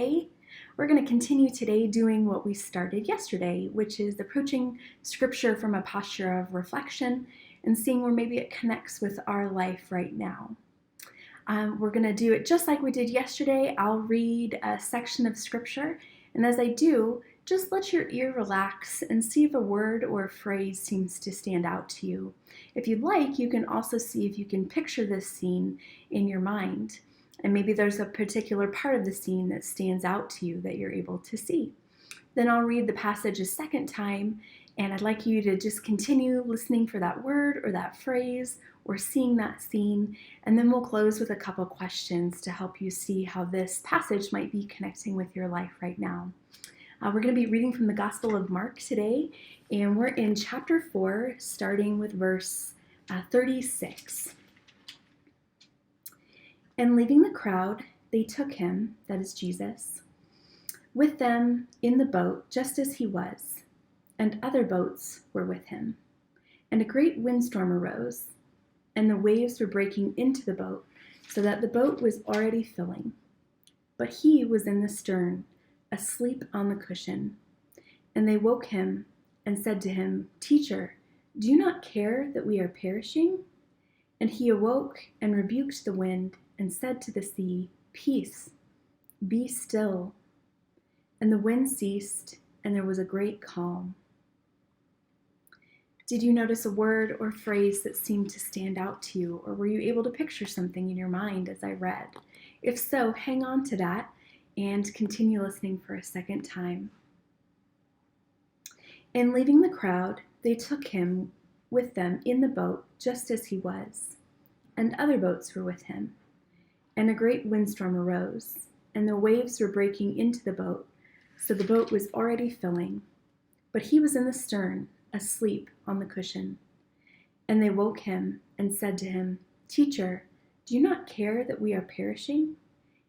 today. We're going to continue today doing what we started yesterday, which is approaching Scripture from a posture of reflection and seeing where maybe it connects with our life right now. We're going to do it just like we did yesterday. I'll read a section of Scripture, and as I do, just let your ear relax and see if a word or a phrase seems to stand out to you. If you'd like, you can also see if you can picture this scene in your mind. And maybe there's a particular part of the scene that stands out to you that you're able to see. Then I'll read the passage a second time, and I'd like you to just continue listening for that word or that phrase or seeing that scene. And then we'll close with a couple questions to help you see how this passage might be connecting with your life right now. We're going to be reading from the Gospel of Mark today, and we're in chapter 4, starting with verse 36. And leaving the crowd, they took him, that is Jesus, with them in the boat just as he was, and other boats were with him. And a great windstorm arose, and the waves were breaking into the boat, so that the boat was already filling. But he was in the stern, asleep on the cushion. And they woke him and said to him, "Teacher, do you not care that we are perishing?" And he awoke and rebuked the wind and said to the sea, "Peace, be still." And the wind ceased, and there was a great calm. Did you notice a word or phrase that seemed to stand out to you, or were you able to picture something in your mind as I read? If so, hang on to that and continue listening for a second time. And leaving the crowd, they took him with them in the boat just as he was, and other boats were with him. And a great windstorm arose, and the waves were breaking into the boat, so the boat was already filling. But he was in the stern, asleep on the cushion. And they woke him and said to him, "Teacher, do you not care that we are perishing?"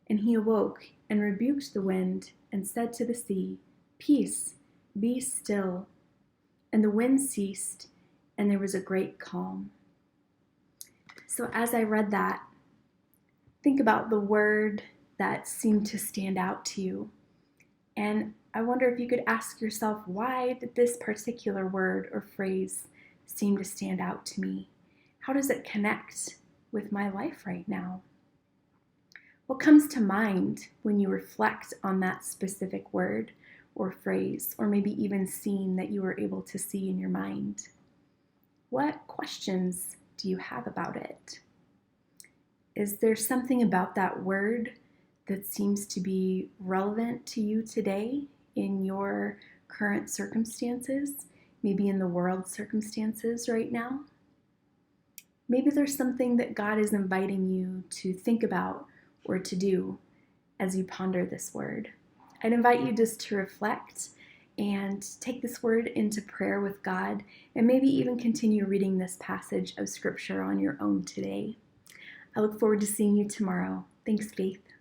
And he awoke and rebuked the wind and said to the sea, "Peace, be still." And the wind ceased, and there was a great calm. So as I read that, think about the word that seemed to stand out to you. And I wonder if you could ask yourself, why did this particular word or phrase seem to stand out to me? How does it connect with my life right now? What comes to mind when you reflect on that specific word or phrase, or maybe even scene that you were able to see in your mind? What questions do you have about it? Is there something about that word that seems to be relevant to you today in your current circumstances, maybe in the world circumstances right now? Maybe there's something that God is inviting you to think about or to do as you ponder this word. I'd invite you just to reflect and take this word into prayer with God, and maybe even continue reading this passage of Scripture on your own today. I look forward to seeing you tomorrow. Thanks, Faith.